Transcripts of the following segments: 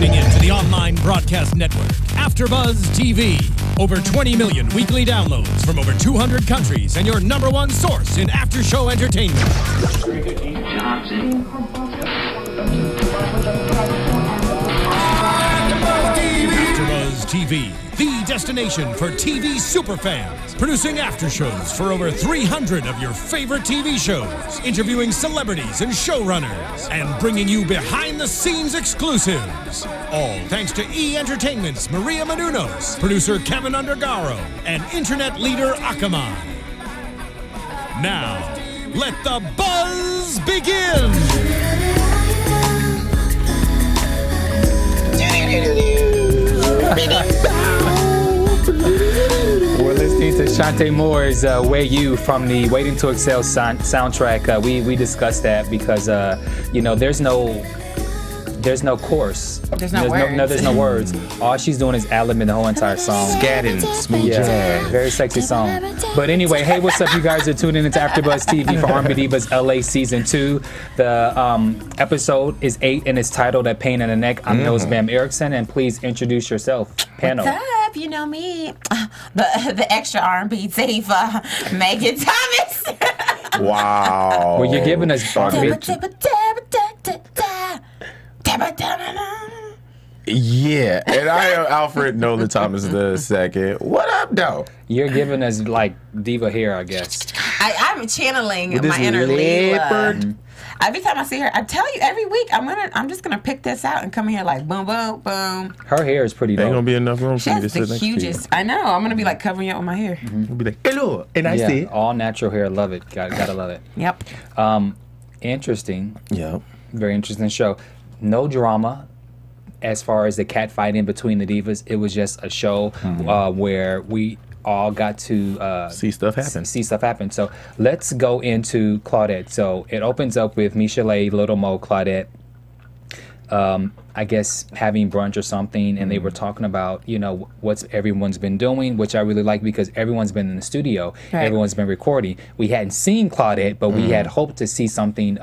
tuning in to the online broadcast network, AFTERBUZZ TV. Over 20 million weekly downloads from over 200 countries and your #1 source in after-show entertainment. AFTERBUZZ TV, the destination for TV superfans, producing after-shows for over 300 of your favorite TV shows, interviewing celebrities and showrunners, and bringing you behind-the-scenes exclusives. All thanks to E! Entertainment's Maria Menounos, producer Kevin Undergaro, and internet leader Akamai. Now, let the buzz begin! We're listening to Chante Moore's Where You from the Waiting to Excel soundtrack. We discussed that because, you know, there's no chorus. There's no words. There's no words. All she's doing is ad-libbing the whole entire song. Scatting, smooth jazz. Very sexy song. But anyway, hey, what's up, you guys are tuning into AfterBuzz TV for R&B Divas LA Season 2. The episode is 8 and it's titled A Pain in the Neck. I'm your host, Bamm Ericsen, and please introduce yourself. Panel. What's up? You know me, the extra R&B diva, Megan Thomas. Wow. Well, you're giving us R&B. Yeah, and I am Alfred Nolan Thomas II. What up, though? You're giving us like diva hair, I guess. I'm channeling With my this inner leopard. Leela. Every time I see her, I tell you every week I'm just gonna pick this out and come here like boom, boom, boom. Her hair is pretty dope. Ain't gonna be enough room She for me to has sit the next to you. hugest. I know. I'm gonna be like covering you up with my hair. We'll be like, hello, and I see. all natural hair. Love it. Gotta love it. Yep. Interesting. Yep. Very interesting show. No drama as far as the cat fight in between the divas. It was just a show where we all got to See stuff happen. So let's go into Claudette. So it opens up with Michel'le, Little Mo, Claudette, I guess having brunch or something, and they were talking about, you know, what's everyone's been doing, which I really like because everyone's been in the studio, everyone's been recording. We hadn't seen Claudette, but we had hoped to see something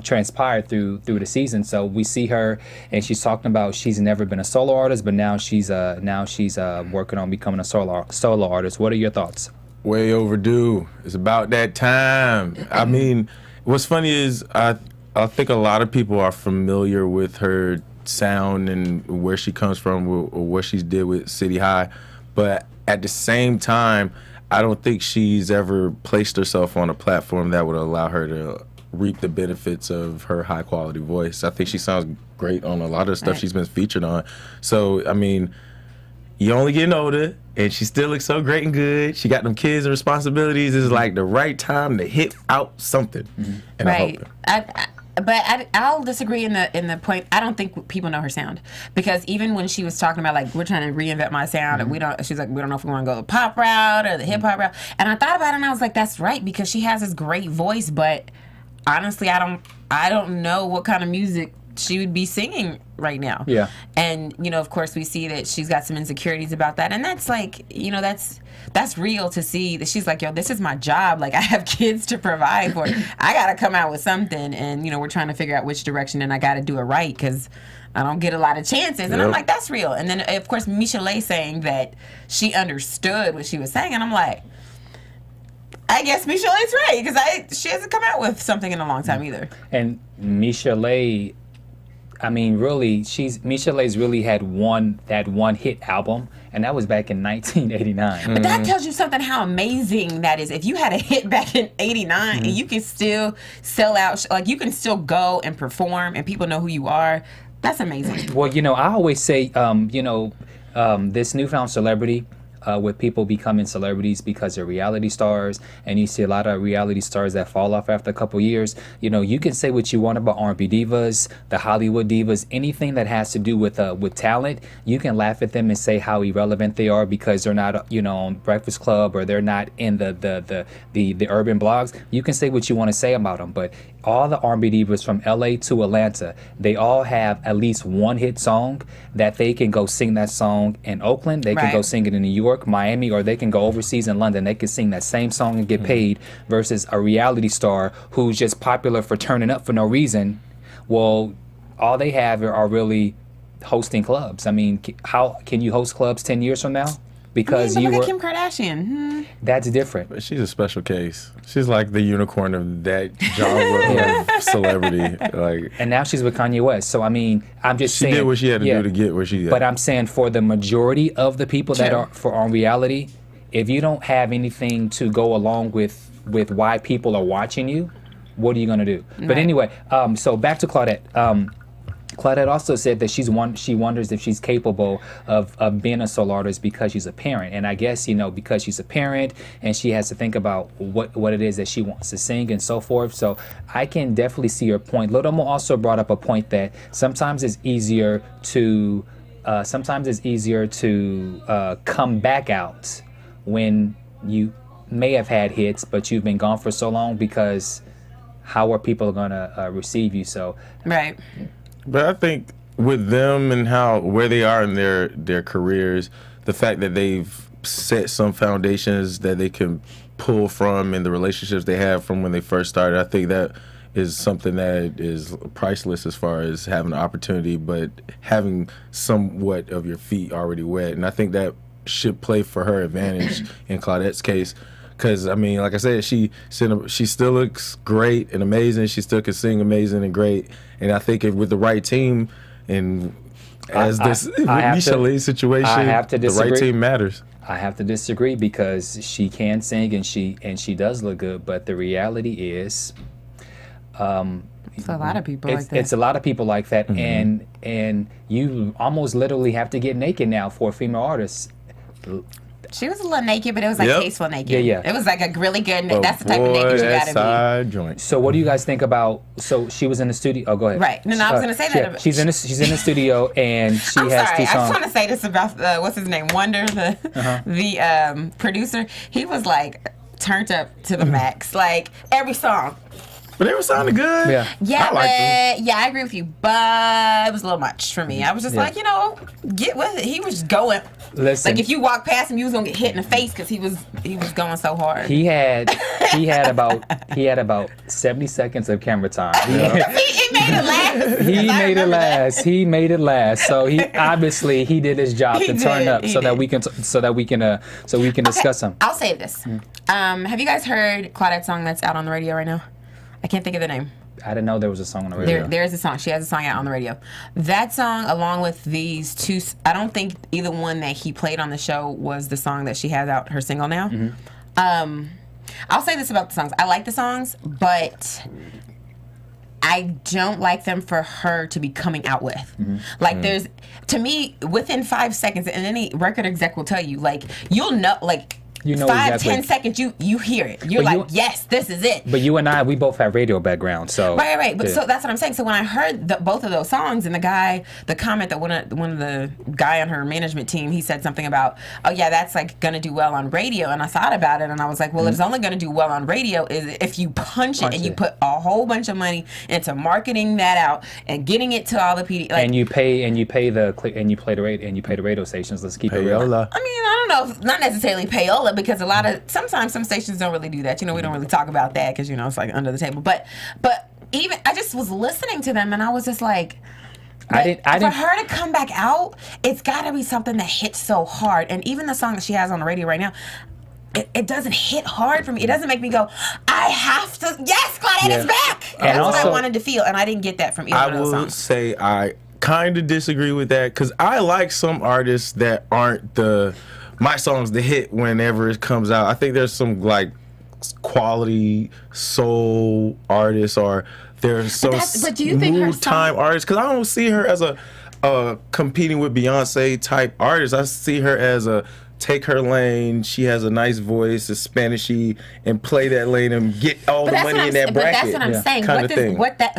transpire through the season. So we see her, and she's talking about she's never been a solo artist, but now she's working on becoming a solo artist. What are your thoughts? Way overdue. It's about that time. I mean, what's funny is I think a lot of people are familiar with her sound and where she comes from or what she's did with City High, but at the same time, I don't think she's ever placed herself on a platform that would allow her to reap the benefits of her high quality voice. I think she sounds great on a lot of the stuff she's been featured on. So, I mean, you only getting older, and she still looks so great and good. She got them kids and responsibilities. It's like the right time to hit out something. And I hope But I'll disagree in the point. I don't think people know her sound, because even when she was talking about like we're trying to reinvent my sound and we don't, she's like we don't know if we want to go the pop route or the hip hop route. And I thought about it and I was like, that's right, because she has this great voice, but honestly, I don't know what kind of music she would be singing right now. Yeah. And you know, of course, we see that she's got some insecurities about that, and that's like, you know, that's real to see that she's like, yo, this is my job. Like, I have kids to provide for. I got to come out with something, and you know, we're trying to figure out which direction, and I got to do it right because I don't get a lot of chances. And I'm like, that's real. And then of course, Michel'le saying that she understood what she was saying, and I'm like, I guess Michel'le's right, because she hasn't come out with something in a long time either. And Michel'le, I mean, really, Michel'le's really had that one hit album, and that was back in 1989. But that tells you something how amazing that is. If you had a hit back in '89 and you can still sell out, like you can still go and perform, and people know who you are, that's amazing. Well, you know, I always say, you know, this newfound celebrity. With people becoming celebrities because they're reality stars, and you see a lot of reality stars that fall off after a couple years. You know, you can say what you want about R&B divas, the Hollywood divas, anything that has to do with talent. You can laugh at them and say how irrelevant they are because they're not, you know, on Breakfast Club or they're not in the urban blogs. You can say what you want to say about them, but all the R&B divas from LA to Atlanta, they all have at least one hit song that they can go sing that song in Oakland. They can go sing it in New York, Miami, or they can go overseas in London. They can sing that same song and get paid, versus a reality star who's just popular for turning up for no reason. Well, all they have are really hosting clubs. I mean, how can you host clubs 10 years from now? Because look you were at Kim Kardashian. That's different. But she's a special case. She's like the unicorn of that genre of celebrity. Like, and now she's with Kanye West. So I mean, I'm just saying she did what she had to do to get where she got. But I'm saying for the majority of the people that are on reality, if you don't have anything to go along with why people are watching you, what are you gonna do? Right. But anyway, so back to Claudette. Claudette also said that she wonders if she's capable of being a solo artist because she's a parent. And I guess, you know, because she's a parent and she has to think about what it is that she wants to sing and so forth. So I can definitely see her point. Lil Mo also brought up a point that sometimes it's easier to come back out when you may have had hits, but you've been gone for so long, because how are people going to receive you? So right. But I think with them and where they are in their careers, the fact that they've set some foundations that they can pull from and the relationships they have from when they first started, I think that is something that is priceless as far as having an opportunity, but having somewhat of your feet already wet. And I think that should play for her advantage in Claudette's case. Because, I mean, like I said, she still looks great and amazing. She still can sing amazing and great. And I think with the right team, and as this Nisha Lee situation, the right team matters. I have to disagree, because she can sing and she does look good. But the reality is, it's a lot of people like that. It's a lot of people like that, and you almost literally have to get naked now for a female artist. She was a little naked, but it was like tasteful naked. Yeah. It was like a really good. That's the type of naked you gotta be. Joint. So what do you guys think about? So she was in the studio. Oh, go ahead. Right. No, I was gonna say that. She's in the studio and she has two songs. I just want to say this about what's his name, Wonder, the producer. He was like turned up to the max, like every song. But they were sounding good. I agree with you, but it was a little much for me. I was just like, you know, get with it. He was just going. Listen, like if you walk past him, you was gonna get hit in the face because he was going so hard. He had about 70 seconds of camera time. He made it last. He made it last. So he obviously did his job to turn up so that we can discuss him. I'll say this. Have you guys heard Claudette's song that's out on the radio right now? I can't think of the name. I didn't know there was a song on the radio. There is a song. She has a song out on the radio. That song, along with these two, I don't think either one that he played on the show was the song that she has out, her single now. I'll say this about the songs. I like the songs, but I don't like them for her to be coming out with. Like there's, to me, within 5 seconds, and any record exec will tell you, like, you'll know, like, you know 5, 10 seconds, you hear it. You're like, yes, this is it. But you and I, we both have radio background, so right. But so that's what I'm saying. So when I heard both of those songs, and the comment that one of the guy on her management team, he said something about, oh yeah, that's like gonna do well on radio. And I thought about it, and I was like, well, it's only gonna do well on radio is if you punch it and you put a whole bunch of money into marketing that out and getting it to all the PD. Like, and you pay the radio stations. Let's keep it real. I mean, I don't know, not necessarily payola, because sometimes some stations don't really do that. You know, we don't really talk about that because, you know, it's like under the table. But even I just was listening to them and I was just like, for her to come back out, it's got to be something that hits so hard. And even the song that she has on the radio right now, it doesn't hit hard for me. It doesn't make me go, I have to. Yes, Claudette is back. And that's what I wanted to feel, and I didn't get that from either of those songs. I will say I kind of disagree with that, because I like some artists that aren't my song's the hit whenever it comes out. I think there's some like quality soul artists, or there's some smooth time artists, because I don't see her as a competing with Beyonce type artist. I see her as a take her lane. She has a nice voice, is Spanishy, and play that lane and get all the money in that bracket. But that's what I'm saying.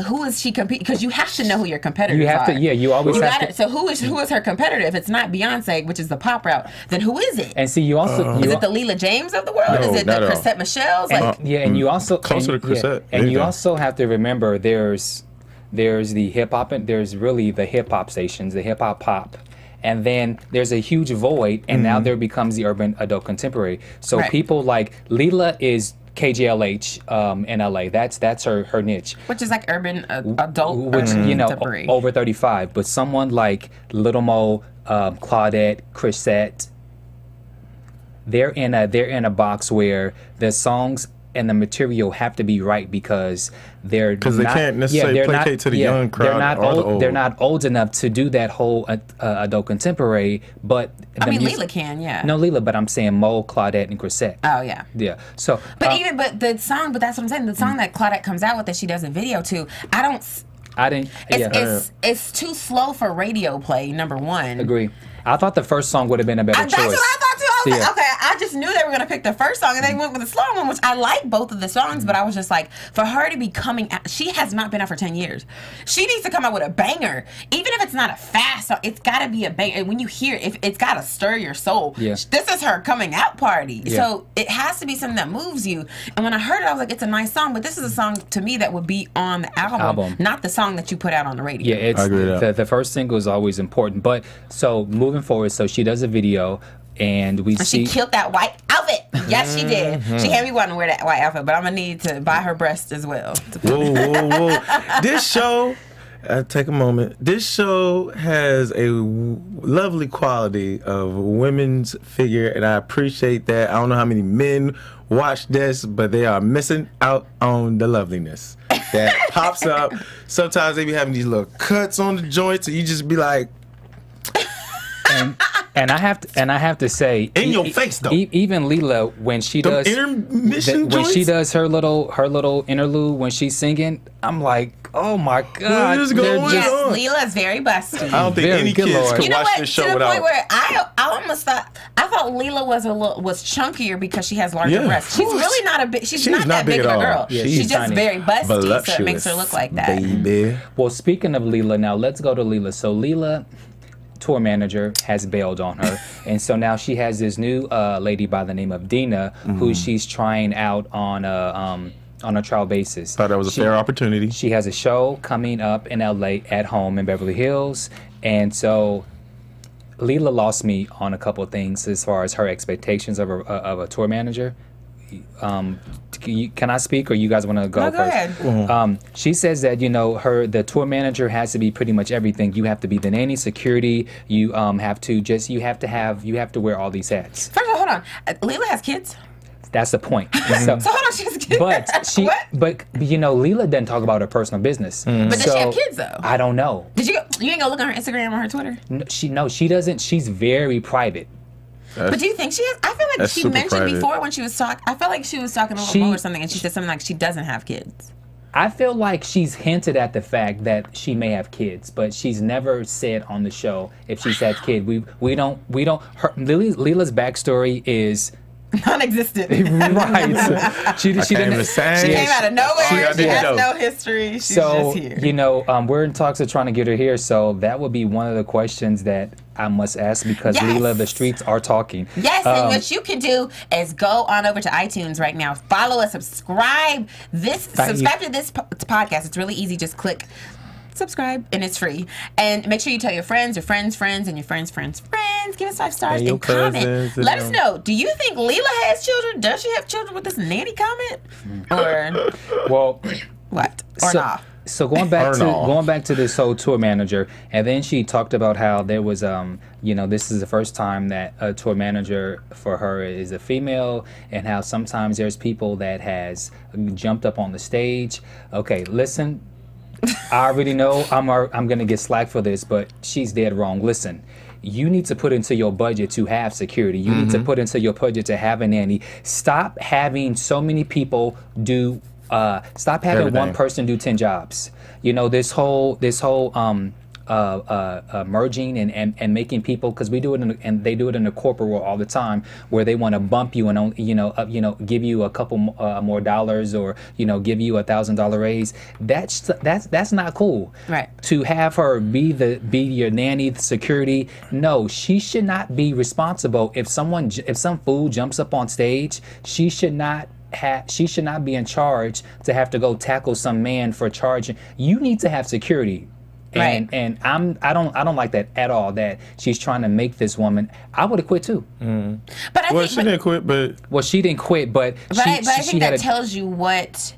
Who is she competing? Because you have to know who your competitors are. You have to. Yeah, you always have to. So who is her competitor? If it's not Beyonce, which is the pop route, then who is it? And see, you also is it the Leela James of the world? No, is it the Chrisette Michelle's? And you also closer to Chrisette. And you also have to remember there's the hip hop, and there's really the hip hop stations, the hip hop pop. And then there's a huge void, and now there becomes the urban adult contemporary. So people like Leela is KGLH in LA. That's her niche. Which is like urban adult, which you know contemporary. over 35. But someone like Little Mo, Claudette, Chrisette, they're in a box where the songs and the material have to be right because they can't necessarily placate to the young crowd. They're not old enough to do that whole adult contemporary. But I mean, Leela can, yeah. No, Leela, but I'm saying Mo, Claudette, and Chrisette. Oh yeah. Yeah. So, but the song, but that's what I'm saying. The song that Claudette comes out with that she does a video to, I didn't. It's too slow for radio play. Number one. Agree. I thought the first song would have been a better choice. That's what I thought too. I was like, okay, I just knew they were gonna pick the first song, and they went with the slow one, which I like both of the songs. But I was just like, for her to be coming out, she has not been out for 10 years. She needs to come out with a banger, even if it's not a fast song. It's got to be a banger. And when you hear it, it's got to stir your soul. Yeah. This is her coming out party, yeah. So it has to be something that moves you. And when I heard it, I was like, it's a nice song, but this is a song to me that would be on the album. Not the song that you put out on the radio. Yeah, I agree with that. The first single is always important. But so moving forward, so she does a video, and she killed that white outfit. Yes, she did. She had me wanting to wear that white outfit, but I'm gonna need to buy her breast as well. Whoa. This show, take a moment. This show has a lovely quality of women's figure, and I appreciate that. I don't know how many men watch this, but they are missing out on the loveliness that pops up. Sometimes they be having these little cuts on the joints, and you just be like, and I have to say, in your face though. Even Leela, when she does she does her little interlude when she's singing, I'm like, oh my God, what is going on? Leela is very busty. I don't think any kids could watch this show without. To the point where I almost thought Leela was chunkier because she has larger breasts. She's really not a big. She's not that big of a girl. Yeah, she's just tiny. very busty, so it makes her look like that. Baby. Well, speaking of Leela, now let's go to Leela. So Leela, tour manager, has bailed on her, and so now she has this new lady by the name of Dina, who she's trying out on a trial basis. Thought that was a fair opportunity. She has a show coming up in LA at home in Beverly Hills, and so Leela lost me on a couple of things as far as her expectations of a tour manager. Can I speak, or you guys want to go first? Go ahead. She says that the tour manager has to be pretty much everything. You have to be the nanny, security. You have to wear all these hats. First of all, hold on. Leela has kids. That's the point. So hold on, she has kids. But Leela doesn't talk about her personal business. But does she have kids though? I don't know. Did you ain't go look on her Instagram or her Twitter? No, she doesn't. She's very private. But do you think she has? I feel like she mentioned private. Before when she was talking. I felt like she was talking a little more or something, and she said something like she doesn't have kids. I feel like she's hinted at the fact that she may have kids, but she's never said on the show if she's had kids. We don't. Leela's backstory is non-existent. Right. She came out of nowhere. She has no history. She's just here. We're in talks of trying to get her here, so that would be one of the questions that I must ask, because Leela, the streets are talking. Yes, and what you can do is go on over to iTunes right now. Follow us, subscribe to this podcast. It's really easy. Just click subscribe, and it's free. And make sure you tell your friends, and your friends. Give us 5 stars and comment. Let us know. Do you think Leela has children? Does she have children with this nanny comment? Or what? Or not? So going back to this whole tour manager, and then she talked about how there was this is the first time that a tour manager for her is a female, and how sometimes there's people that has jumped up on the stage. Okay, listen, I already know I'm gonna get slack for this, but she's dead wrong. Listen, you need to put into your budget to have security. You need to put into your budget to have a nanny. Stop having so many people do. Stop having one person do 10 jobs. This whole merging and making people, because we do it and they do it in the corporate world all the time, where they want to bump you and give you a couple more dollars, or give you $1,000 raise. That's not cool. Right. To have her be your nanny, the security. No, she should not be responsible if some fool jumps up on stage. She should not be in charge to have to go tackle some man for charging. You need to have security. And I don't like that at all. That she's trying to make this woman. I would have quit too. But she didn't quit. But she didn't quit. But I think that tells you what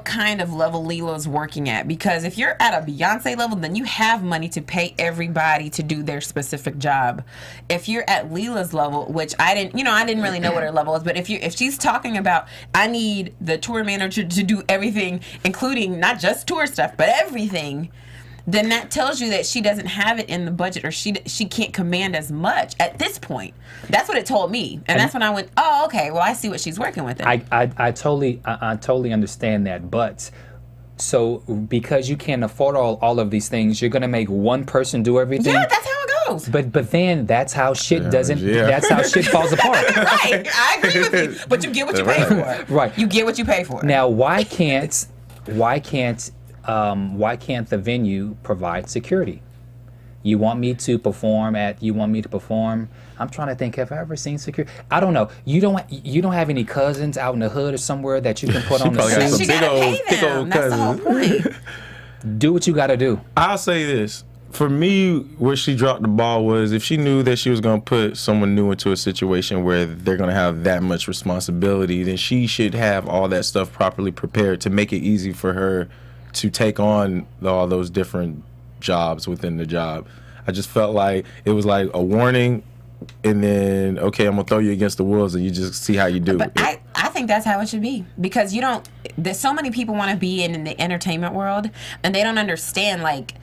kind of level Lila's working at. Because if you're at a Beyonce level, then you have money to pay everybody to do their specific job. If you're at Lila's level, which I didn't really know what her level is, but if she's talking about, I need the tour manager to do everything, including not just tour stuff, but everything, then that tells you that she doesn't have it in the budget, or she can't command as much at this point. That's what it told me, and that's when I went, oh, okay, well, I see what she's working with. I totally understand that, but so because you can't afford all of these things, you're gonna make one person do everything. Yeah, that's how it goes. But then that's how shit doesn't. That's how shit falls apart. Right, I agree with you. But you get what you pay for. Right, you get what you pay for. Now, why can't the venue provide security? You want me to perform? I'm trying to think. Have I ever seen security? I don't know. You don't have any cousins out in the hood or somewhere that you can put on the suit? She gotta pay them. That's the whole point. Do what you gotta do. I'll say this. For me, where she dropped the ball was if she knew that she was going to put someone new into a situation where they're going to have that much responsibility, then she should have all that stuff properly prepared to make it easy for her to take on all those different jobs within the job. I just felt like it was like a warning, and then, okay, I'm going to throw you against the wolves, and you just see how you do. But I think that's how it should be, because there's so many people want to be in the entertainment world, and they don't understand, like,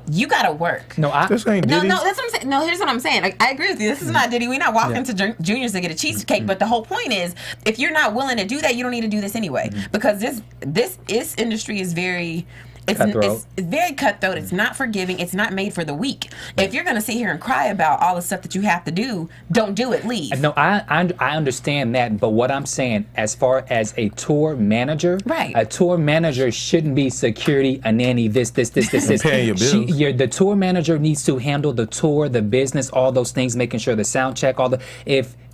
you gotta work. This ain't Diddy. No, that's what I'm saying. No, here's what I'm saying. Like, I agree with you. This is not Diddy. We're not walking to Junior's to get a cheesecake. But the whole point is, if you're not willing to do that, you don't need to do this anyway. Because this industry is very. It's very cutthroat. It's not forgiving. It's not made for the weak. If you're going to sit here and cry about all the stuff that you have to do, don't do it. Leave. No, I understand that. But what I'm saying, as far as a tour manager, a tour manager shouldn't be security, a nanny, this. Paying your bills. The tour manager needs to handle the tour, the business, all those things, making sure the sound check, all the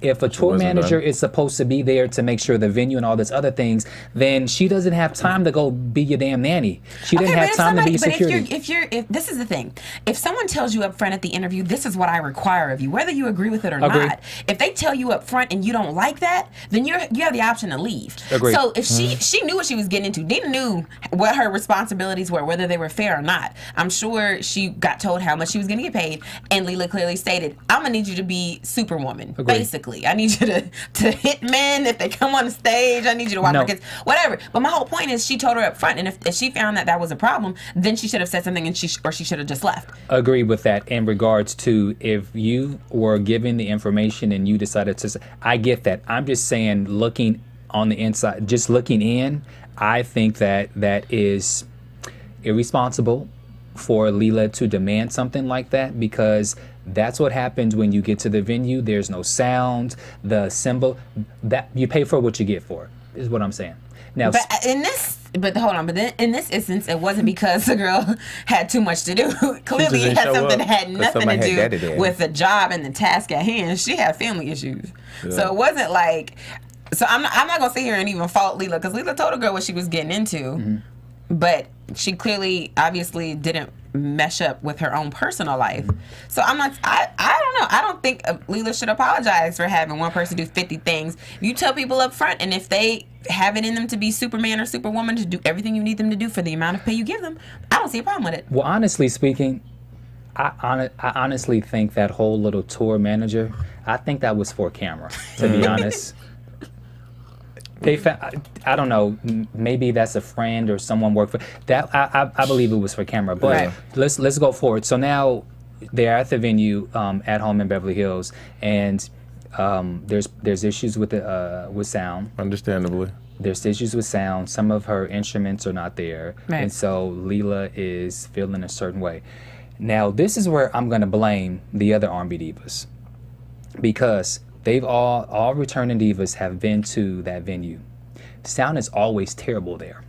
if a tour manager is supposed to be there to make sure the venue and all this other things, then she doesn't have time to go be your damn nanny. She didn't have time to be security. If this is the thing, if someone tells you up front at the interview, this is what I require of you, whether you agree with it or not. If they tell you up front and you don't like that, then you have the option to leave. So if she knew what she was getting into, Dina knew what her responsibilities were, whether they were fair or not. I'm sure she got told how much she was going to get paid, and Lila clearly stated, "I'm gonna need you to be Superwoman, basically. I need you to hit men if they come on the stage. I need you to watch my kids, whatever." But my whole point is, she told her up front, and if she found that was a problem, then she should have said something, and she should have just left. Agree with that. In regards to if you were given the information and you decided to, I get that. I'm just saying, looking on the inside, just looking in, I think that is irresponsible for Lila to demand something like that, because that's what happens when you get to the venue. There's no sound, the symbol, that you pay for what you get for, is what I'm saying. Now, but hold on, but then in this instance, it wasn't because the girl had too much to do. Clearly, it had something that had nothing to do with the job and the task at hand. She had family issues, so it wasn't like. So I'm not gonna sit here and even fault Lila, because Lila told the girl what she was getting into, but she clearly, obviously, didn't mesh up with her own personal life. So I'm not. I don't know. I don't think Lila should apologize for having one person do 50 things. You tell people up front, and if they have it in them to be Superman or Superwoman, to do everything you need them to do for the amount of pay you give them, I don't see a problem with it. Well, honestly speaking, I honestly think that whole little tour manager, I think that was for camera, to be honest. I don't know, maybe that's a friend or someone worked for that. I believe it was for camera, but let's go forward. So now they're at the venue at home in Beverly Hills, and there's issues with sound. Understandably, there's issues with sound. Some of her instruments are not there, and so Lila is feeling a certain way. Now this is where I'm going to blame the other R&B divas, because they've all returning divas have been to that venue. Sound is always terrible there.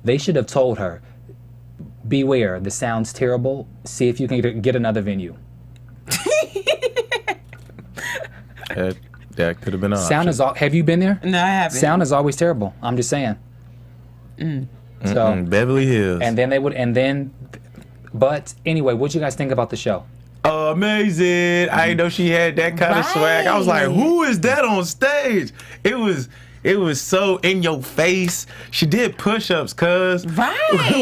They should have told her, beware, the sound's terrible. See if you can get another venue. That could have been an Sound option. is have you been there? No, I haven't. Sound is always terrible. I'm just saying. So Beverly Hills. And then they would, and then But anyway, what you guys think about the show? Amazing. I didn't know she had that kind of swag. I was like, who is that on stage? It was so in your face. She did push-ups, cuz. Right.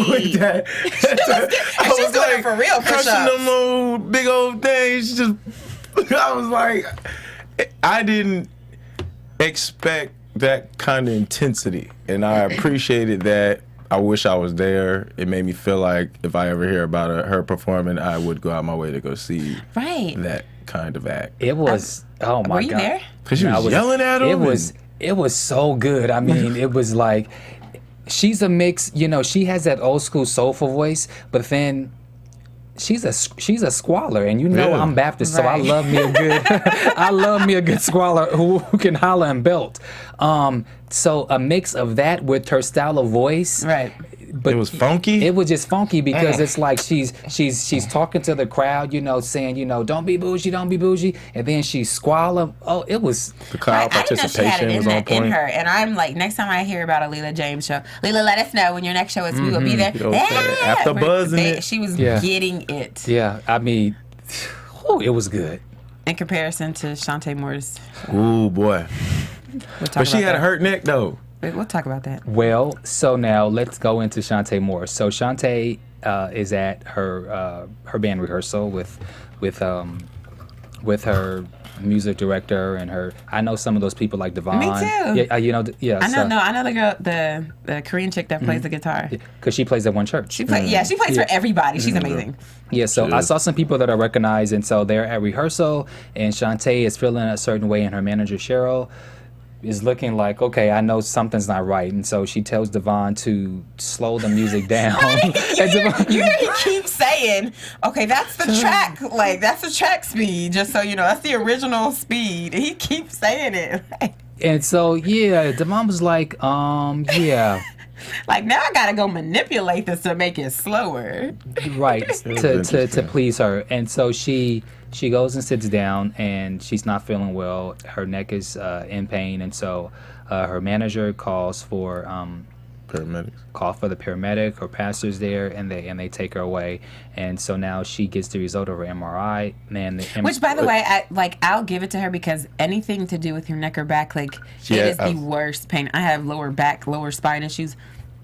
With that. She's doing it for real push-ups. Crushing them old, big old things. Just, I was like, I didn't expect that kind of intensity. And I appreciated that. I wish I was there. It made me feel like if I ever hear about her performing, I would go out my way to go see that kind of act. It was, oh my God. Were you there? Because she was yelling at him. It was so good. I mean, it was like, she's a mix, you know, she has that old school soulful voice, but then she's a squaller, and you know I'm Baptist, so I love me a good I love me a good squaller who can holler and belt. So a mix of that with her style of voice. Right. But it was funky. It was just funky because it's like she's talking to the crowd, you know, saying, you know, don't be bougie, and then she squalling. Oh, it was the crowd participation was on point. In her, and I'm like, next time I hear about a Leela James show, Leela, let us know when your next show is. We will be there. AFTERBUZZ in it. She was getting it. Yeah, I mean, it was good. In comparison to Chante Moore's. Ooh boy, but she had a hurt neck though. We'll talk about that. Well, so now let's go into Chante Moore. So Chante is at her band rehearsal with her music director and her. I know some of those people like TVOne. Me too. Yeah, you know. Yeah, I know the girl, the Korean chick that plays the guitar. Because she plays at one church. She plays. Yeah, she plays for everybody. She's amazing. Yeah, so I saw some people that I recognize, and so they're at rehearsal, and Chante is feeling a certain way, and her manager Cheryl is looking like, okay, I know something's not right, and so she tells TVOne to slow the music down. You hear he keeps saying, okay, that's the track, like that's the track speed, just so you know, that's the original speed. He keeps saying it. And so TVOne was like, yeah. Like, now I gotta go manipulate this to make it slower. Right, to please her. And so she goes and sits down, and she's not feeling well. Her neck is in pain, and so her manager calls for paramedics. Call for the paramedic. Her pastor's there, and they take her away. And so now she gets the result of her MRI. Which, by the way, I'll give it to her, because anything to do with your neck or back, like, it is the worst pain. I have lower back, lower spine issues.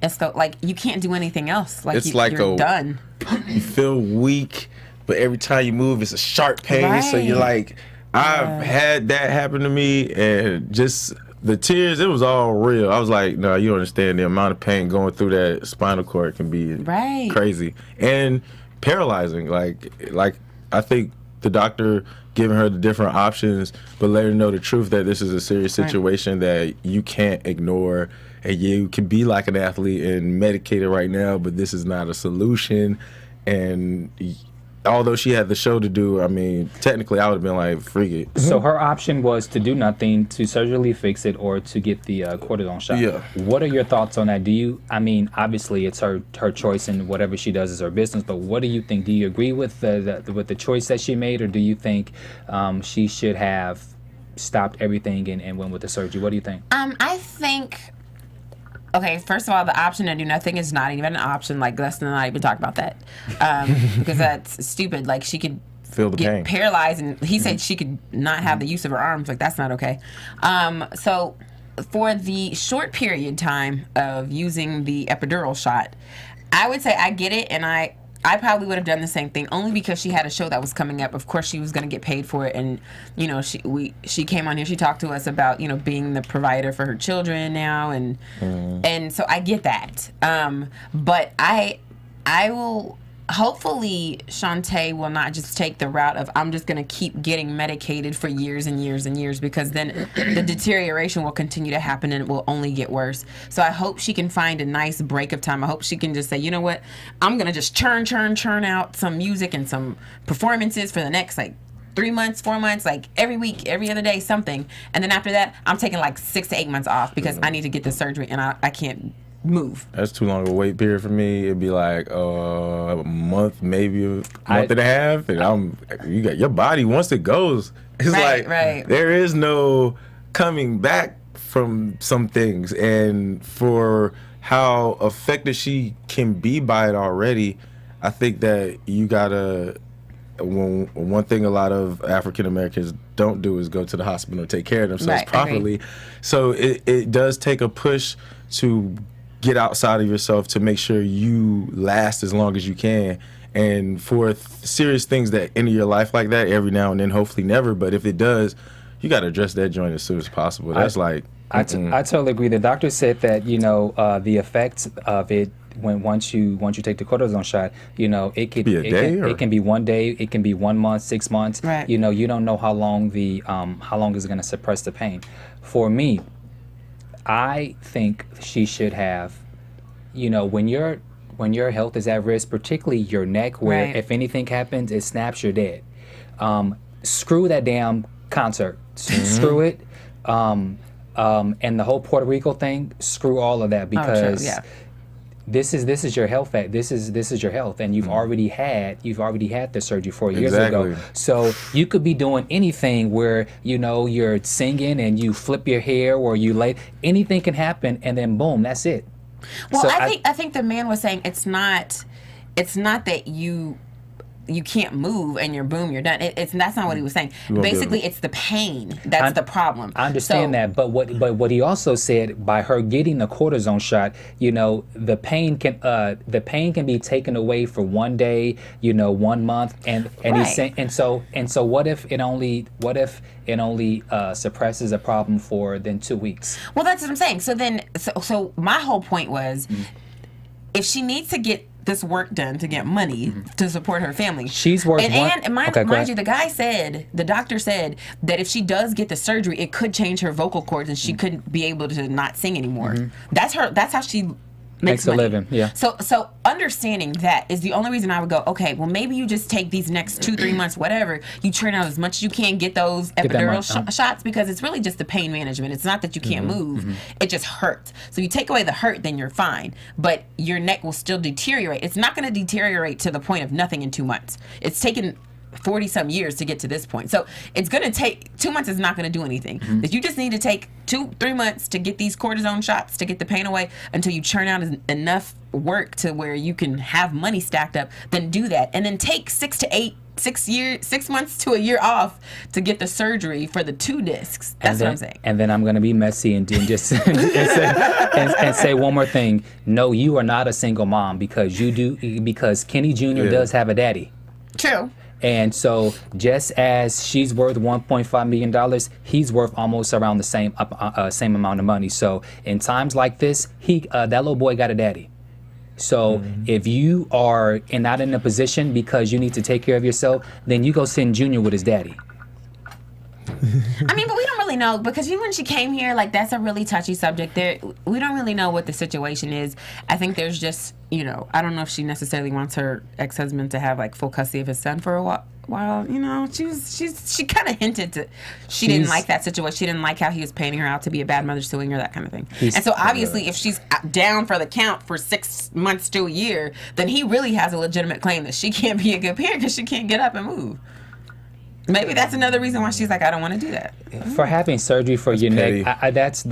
It's so, like, you can't do anything else. Like, you're done. You feel weak, but every time you move, it's a sharp pain. Right. So you're like, I've had that happen to me, and just the tears, it was all real. I was like, no, you don't understand the amount of pain going through that spinal cord can be crazy and paralyzing. Like I think the doctor giving her the different options, but letting her know the truth that this is a serious situation that you can't ignore, and you can be like an athlete and medicated right now, but this is not a solution. And although she had the show to do, I mean, technically I would have been like, freak it. So her option was to do nothing, to surgically fix it, or to get the cortisone shot. Yeah. What are your thoughts on that? I mean, obviously it's her choice, and whatever she does is her business, but what do you think? Do you agree with the choice that she made, or do you think she should have stopped everything and went with the surgery? What do you think? I think... Okay, first of all, the option to do nothing is not even an option. Like, let's not even talk about that, because that's stupid. Like, she could feel the pain, paralyzed, and he said she could not have the use of her arms. Like, that's not okay. So, for the short period time of using the epidural shot, I would say I get it, and I probably would have done the same thing, only because she had a show that was coming up. Of course, she was going to get paid for it, and you know, she came on here. She talked to us about, you know, being the provider for her children now, and so I get that. But I will. Hopefully, Chante will not just take the route of, I'm just going to keep getting medicated for years and years and years, because then the deterioration will continue to happen and it will only get worse. So I hope she can find a nice break of time. I hope she can just say, you know what, I'm going to just churn out some music and some performances for the next, like, 3 months, 4 months, like every week, every other day, something. And then after that, I'm taking like 6 to 8 months off, because I need to get the surgery, and I can't move. That's too long of a wait period for me. It'd be like a month, maybe a month and a half, and you got your body once it goes. It's there is no coming back from some things, and for how affected she can be by it already, I think that you gotta. One thing a lot of African Americans don't do is go to the hospital and take care of themselves properly. So it does take a push to get outside of yourself to make sure you last as long as you can. And for serious things that enter your life like that, every now and then, hopefully never, but if it does, you got to address that joint as soon as possible. That's I totally agree. The doctor said that, you know, the effects of it once you take the cortisone shot, you know, it could be it can be 1 day, it can be 1 month, 6 months. Right. You know, you don't know how long is going to suppress the pain. For me, I think she should have, you know, when your health is at risk, particularly your neck, where if anything happens, it snaps, you're dead. Screw that damn concert. Screw it. And the whole Puerto Rico thing, screw all of that, because this is your health. This is your health, and you've already had the surgery 4 years ago. So you could be doing anything where, you know, you're singing and you flip your hair or you lay. Anything can happen, and then boom, that's it. Well, so I think the man was saying it's not that you can't move and you're done. That's not what he was saying. Basically, it's the pain that's the problem. I understand that, but what he also said, by her getting the cortisone shot, you know, the pain can be taken away for 1 day, you know, 1 month, and he's saying, and so what if it only suppresses a problem for then 2 weeks? Well, that's what I'm saying. So my whole point was, if she needs to get this work done to get money to support her family, she's worth mind you, the doctor said that if she does get the surgery, it could change her vocal cords and she couldn't be able to not sing anymore. That's how she makes money. A living. Yeah. So understanding that is the only reason I would go, okay, well, maybe you just take these next 2-3 months, whatever, you churn out as much as you can, get those epidural shots, because it's really just the pain management. It's not that you can't move, it just hurts. So you take away the hurt, then you're fine, but your neck will still deteriorate. It's not going to deteriorate to the point of nothing in 2 months. It's taken 40-some years to get to this point. So it's going to take 2 months is not going to do anything. If you just need to take 2-3 months to get these cortisone shots to get the pain away until you churn out enough work to where you can have money stacked up, then do that. And then take 6 months to a year off to get the surgery for the 2 discs. That's what I'm saying. And then I'm going to be messy and just and say one more thing. No, you are not a single mom, because Kenny Jr. does have a daddy. True. And so, just as she's worth $1.5 million, he's worth almost around the same amount of money. So, in times like this, that little boy got a daddy. So, if you are not in a position because you need to take care of yourself, then you go send Junior with his daddy. I mean, but we don't really know, because when she came here, like, that's a really touchy subject. We don't really know what the situation is. I think there's just, you know, I don't know if she necessarily wants her ex-husband to have like full custody of his son for a while. You know, she kind of hinted to she didn't like that situation. She didn't like how he was painting her out to be a bad mother, suing her, that kind of thing. And so obviously, if she's down for the count for 6 months to a year, then he really has a legitimate claim that she can't be a good parent because she can't get up and move. Maybe that's another reason why she's like, I don't want to do that. For having surgery for your neck, that's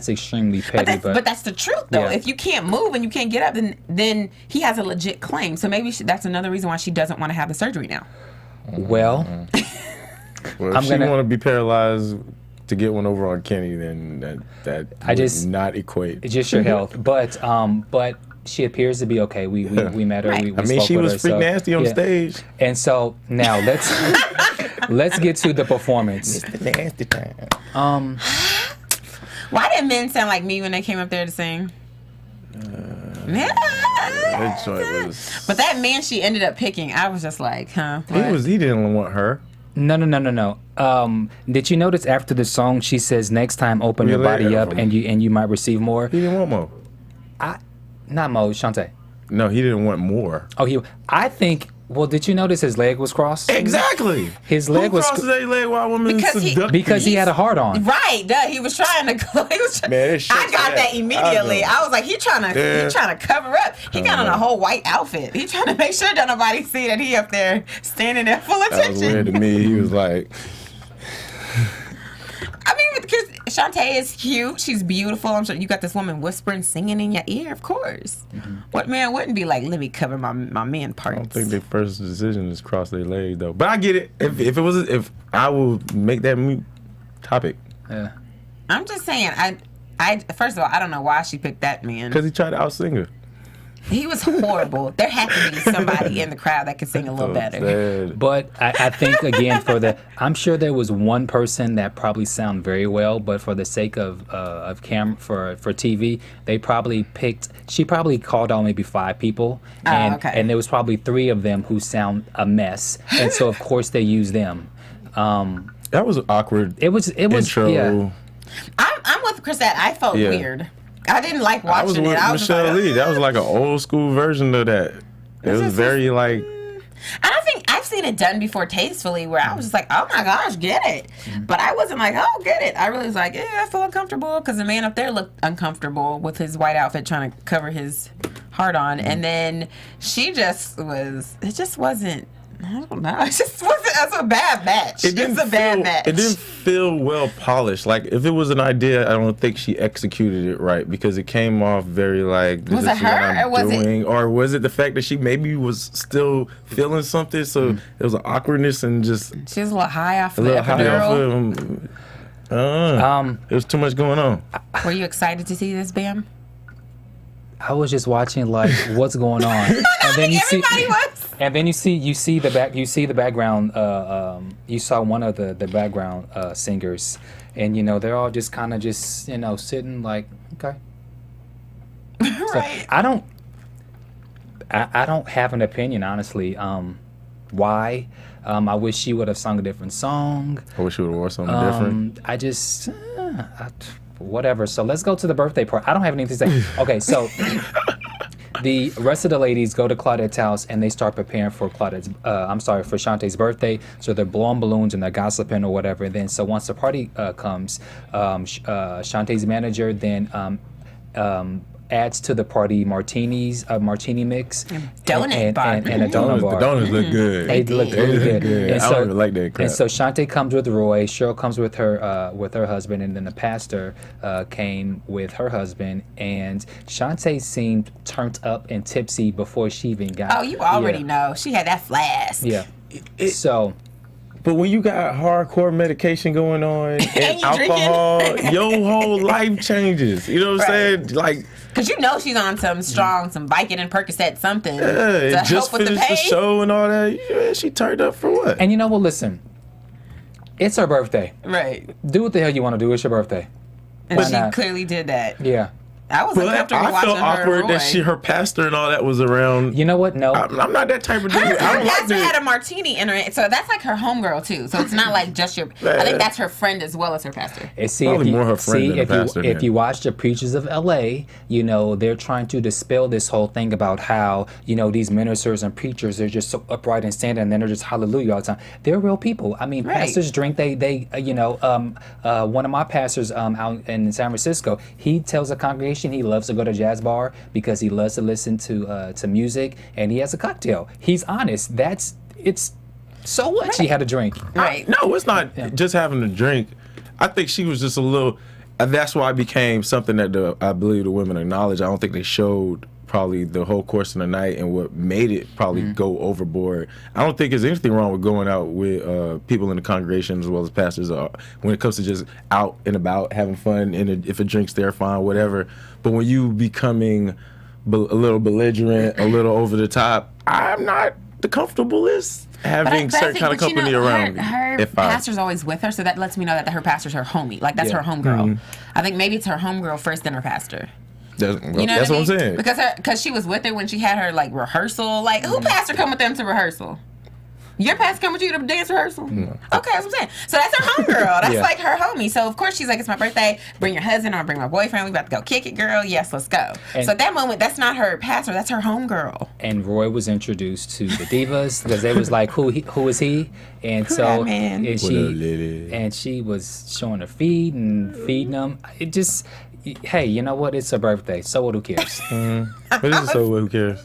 extremely petty. But that's the truth, though. Yeah. If you can't move and you can't get up, then he has a legit claim. So maybe that's another reason why she doesn't want to have the surgery now. Well, if she want to be paralyzed to get one over on Kenny, then that would not equate. It's just your health, but she appears to be okay. We met her. Right. We spoke she with was her, freak nasty on stage. And so now let's get to the performance. It's the nasty time. Why did men sound like me when they came up there to sing? But that man she ended up picking, I was just like, huh? He didn't want her. No. Did you notice after the song she says, next time open your body up and you might receive more? He didn't want more. Not Mo, Chante. No, he didn't want more. I think. Well, did you notice his leg was crossed? Exactly. His leg was crosses a leg while women because he had a heart on. Right. He was trying to. I got that immediately. I was like, he trying to cover up. He got on a whole white outfit. He trying to make sure that nobody see that he up there standing there full attention. That was weird to me. He was like. I mean, because Chante is cute. She's beautiful. I'm sure you got this woman whispering, singing in your ear. Of course. What man wouldn't be like, let me cover my man parts? I don't think their first decision is cross their leg though. But I get it. If I will make that topic. Yeah. I'm just saying. I first of all, I don't know why she picked that man. Because he tried to outsing her. He was horrible. There had to be somebody in the crowd that could sing a little better. Sad. But I think again I'm sure there was one person that probably sounded very well, but for the sake of camera for TV, they probably picked. She probably called on maybe 5 people, and there was probably 3 of them who sound a mess, and so of course they used them. That was awkward. It was intro. Yeah. I'm with Chrisette. I felt weird. I didn't like watching it. I was with Michelle Lee. That was like an old school version of that. It was very like. And I think I've seen it done before tastefully, where I was just like, oh my gosh, get it. But I wasn't like, oh, get it. I really was like, yeah, I feel uncomfortable, because the man up there looked uncomfortable with his white outfit trying to cover his heart on. And then she just was, it just wasn't. I don't know. It just wasn't. That's a bad match. It was a bad match. It didn't feel well polished. Like if it was an idea, I don't think she executed it right, because it came off very like. Was it her, or was it? Or was it the fact that she maybe was still feeling something? So there was an awkwardness and just. She was a little high off of the epidural. There was too much going on. Were you excited to see this, Bamm? I was just watching like what's going on, and then you everybody was. And then you see the background. You saw one of the background singers, and they're all just kind of just sitting like, okay. Right. So I don't have an opinion, honestly. Why? I wish she would have sung a different song. I wish she would have wore something different. I just whatever. So let's go to the birthday part. I don't have anything to say. Okay, so the rest of the ladies go to Claudette's house and they start preparing for for Chante's birthday. So they're blowing balloons and they're gossiping or whatever. And then so once the party comes, Chante's manager then adds to the party martini mix, donut bar, and a donut bar. The donuts look good. They look really good. And I don't even like that crap. And so Chante comes with Roy, Cheryl comes with her husband, and then the pastor came with her husband. And Chante seemed turned up and tipsy before she even got. Oh, you already know she had that flask. Yeah. But when you got hardcore medication going on and alcohol, your whole life changes. You know what I'm saying? Like, because she's on some Vicodin and Percocet something. Yeah, to just help with finished the show and all that. Yeah, she turned up for what? And listen, it's her birthday. Right. Do what the hell you want to do. It's your birthday. And she clearly did that. Yeah. I was uncomfortable watching her. I felt awkward that her pastor and all that was around. You know what? No. I'm not that type of dude. Her pastor had a martini in her, so that's like her homegirl too. So it's not like just your. I think that's her friend as well as her pastor. Probably more her friend than her pastor. If you watch the Preachers of L.A., they're trying to dispel this whole thing about how these ministers and preachers are just so upright and standing, and then they're just hallelujah all the time. They're real people. I mean, pastors drink. They one of my pastors out in San Francisco, he tells the congregation he loves to go to jazz bar because he loves to listen to music, and he has a cocktail. He's honest. It's so what? Right. She had a drink. Right. No, it's not just having a drink. I think she was just a little. That's why it became something that I believe the women acknowledge. I don't think they showed probably the whole course of the night, and what made it probably go overboard. I don't think there's anything wrong with going out with people in the congregation as well as pastors are when it comes to just out and about having fun, and if a drink's there, fine, whatever. But when you becoming a little belligerent, a little over the top, I'm not the comfortablest having certain kind of company around. Her pastor's always with her, so that lets me know that her pastor's her homie. Like that's her homegirl. I think maybe it's her homegirl first, then her pastor. That's what I'm saying. Because she was with her when she had her like rehearsal. Like who pastor come with them to rehearsal? Your pastor come with you to dance rehearsal? No. Okay, that's what I'm saying. So that's her homegirl. That's like her homie. So of course she's like, it's my birthday. Bring your husband or bring my boyfriend. We about to go kick it, girl. Yes, let's go. And so at that moment, that's not her pastor. That's her homegirl. And Roy was introduced to the Divas because they was like, who is he? And so and she was showing her feet and feeding them. It just. Hey, you know what? It's her birthday. So what? Who cares? But it's so what? Who cares?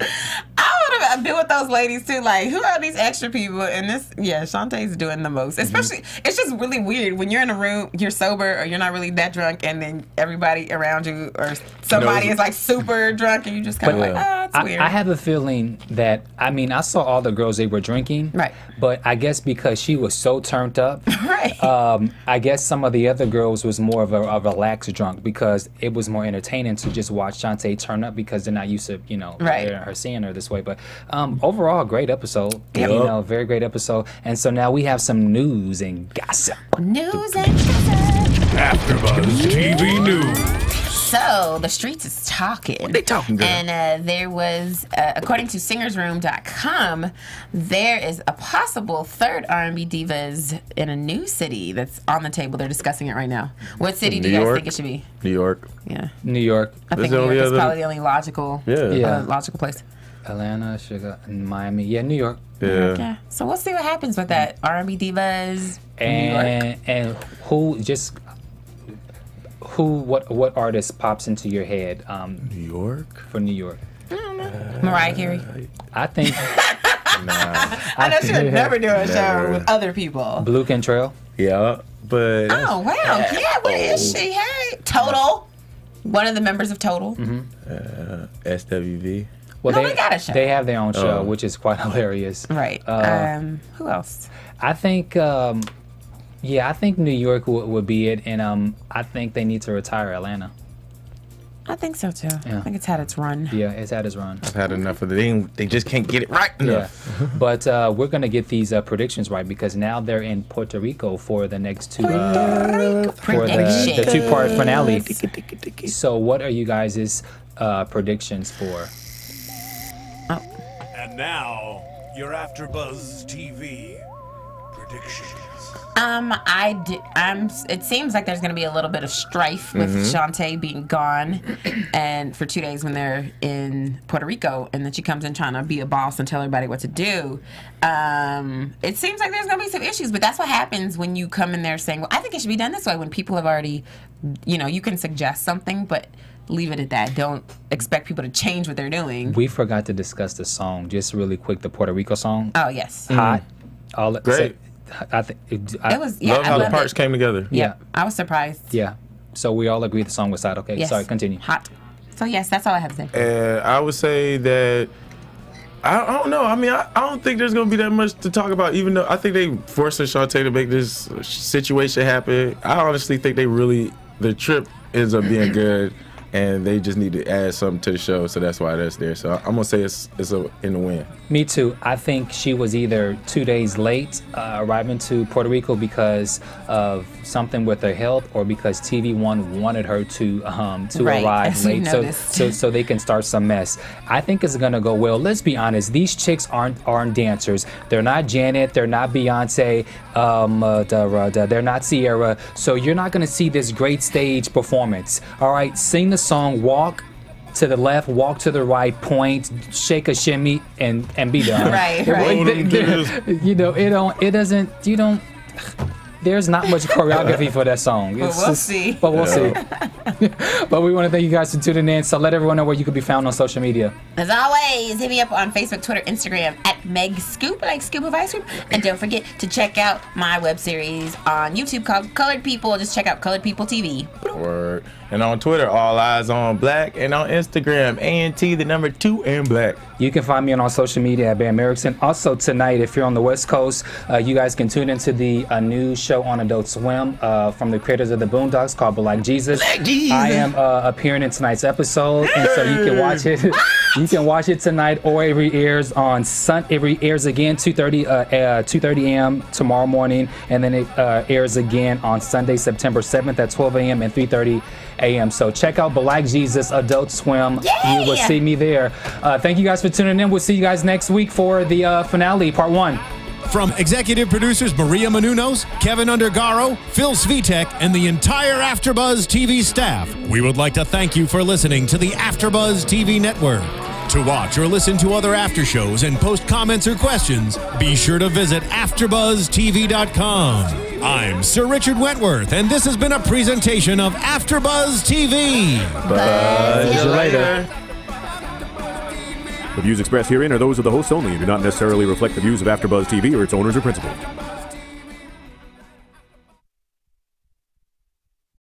y'all do with those ladies too? Like, who are these extra people? And this, yeah, Chante's doing the most. Especially, it's just really weird when you're in a room, you're sober or you're not really that drunk, and then everybody around you or somebody is like super drunk, and you just kind of like, oh, it's weird. I have a feeling that, I mean, I saw all the girls, they were drinking. Right. But I guess because she was so turned up, right. I guess some of the other girls was more of a relaxed drunk because it was more entertaining to just watch Chante turn up because they're not used to, you know, her seeing her this way. But overall, great episode. Yep. You know, very great episode. And so now we have some news and gossip. News and gossip. AfterBuzz TV News. So the streets is talking. What they talking, girl? And there was, according to singersroom.com, there is a possible third R&B Divas in a new city that's on the table. They're discussing it right now. What city do you guys think it should be? New York. Yeah. New York. I think New York is probably the only logical, logical place. Atlanta, Chicago, Miami. Yeah, New York. Yeah. So we'll see what happens with that. R&B Divas, New York. And what artist pops into your head? New York? For New York. I don't know. Mariah Carey. I think. I know she would never do a show with other people. Blue Cantrell. Yeah, but. Oh, wow. Yeah, what is she? Hey. Total. One of the members of Total. SWV. Well, no, they got a show. They have their own show, which is quite hilarious. Right. Who else? I think. I think New York would be it, and I think they need to retire Atlanta. I think so too. Yeah. I think it's had its run. Yeah, it's had its run. I've had enough of it. They just can't get it right enough. Yeah. But we're gonna get these predictions right because now they're in Puerto Rico for the next two for the two-part finale. So, what are you guys' predictions for? And now, your AfterBuzz TV predictions. It seems like there's going to be a little bit of strife with Chante being gone, and for 2 days when they're in Puerto Rico, and then she comes in trying to be a boss and tell everybody what to do. It seems like there's going to be some issues, but that's what happens when you come in there saying, "Well, I think it should be done this way." When people have already, you can suggest something, but leave it at that. Don't expect people to change what they're doing. We forgot to discuss the song, just really quick. The Puerto Rico song. Oh yes. Hot. Great. I think it was. Yeah, love how the parts came together. Yeah, I was surprised. Yeah, so we all agreed the song was hot. Okay, sorry, continue. Hot. So yes, that's all I have to say. I would say that I don't know. I mean, I don't think there's gonna be that much to talk about. Even though I think they forced Chante to make this situation happen. I honestly think the trip ends up being good. And they just need to add something to the show, so that's why that's there. So I'm gonna say it's in the win. Me too. I think she was either 2 days late arriving to Puerto Rico because of something with her health, or because TVOne wanted her to arrive late, so they can start some mess. I think it's gonna go well. Let's be honest. These chicks aren't dancers. They're not Janet. They're not Beyonce. They're not Sierra. So you're not gonna see this great stage performance. All right, sing the song, walk to the left, walk to the right, point, shake a shimmy, and be done. Right. There's not much choreography for that song. But we'll see. But we'll see. But we want to thank you guys for tuning in. So let everyone know where you can be found on social media. As always, hit me up on Facebook, Twitter, Instagram at Meg Scoop, like Scoop of Ice Cream. And don't forget to check out my web series on YouTube called Colored People. Just check out Colored People TV. Word. And on Twitter, All Eyes on Black. And on Instagram, ANT2 and Black. You can find me on social media at Bamm Ericsen. Also tonight, if you're on the West Coast, you guys can tune into the new show on Adult Swim from the creators of the Boondocks called Black Jesus. I am appearing in tonight's episode, and so you can watch it. You can watch it tonight, or it airs on it airs again 2:30 a.m. tomorrow morning, and then it airs again on Sunday, September 7th at 12 a.m. and 3:30 a.m. So check out Black Jesus Adult Swim. Yeah. You will see me there. Thank you guys for tuning in. We'll see you guys next week for the finale, part 1. From executive producers Maria Menounos, Kevin Undergaro, Phil Svitek, and the entire AfterBuzz TV staff, we would like to thank you for listening to the AfterBuzz TV network. To watch or listen to other after shows and post comments or questions, be sure to visit AfterBuzzTV.com. I'm Sir Richard Wentworth, and this has been a presentation of AfterBuzz TV. Buzz you later. The views expressed herein are those of the hosts only and do not necessarily reflect the views of AfterBuzz TV or its owners or principals.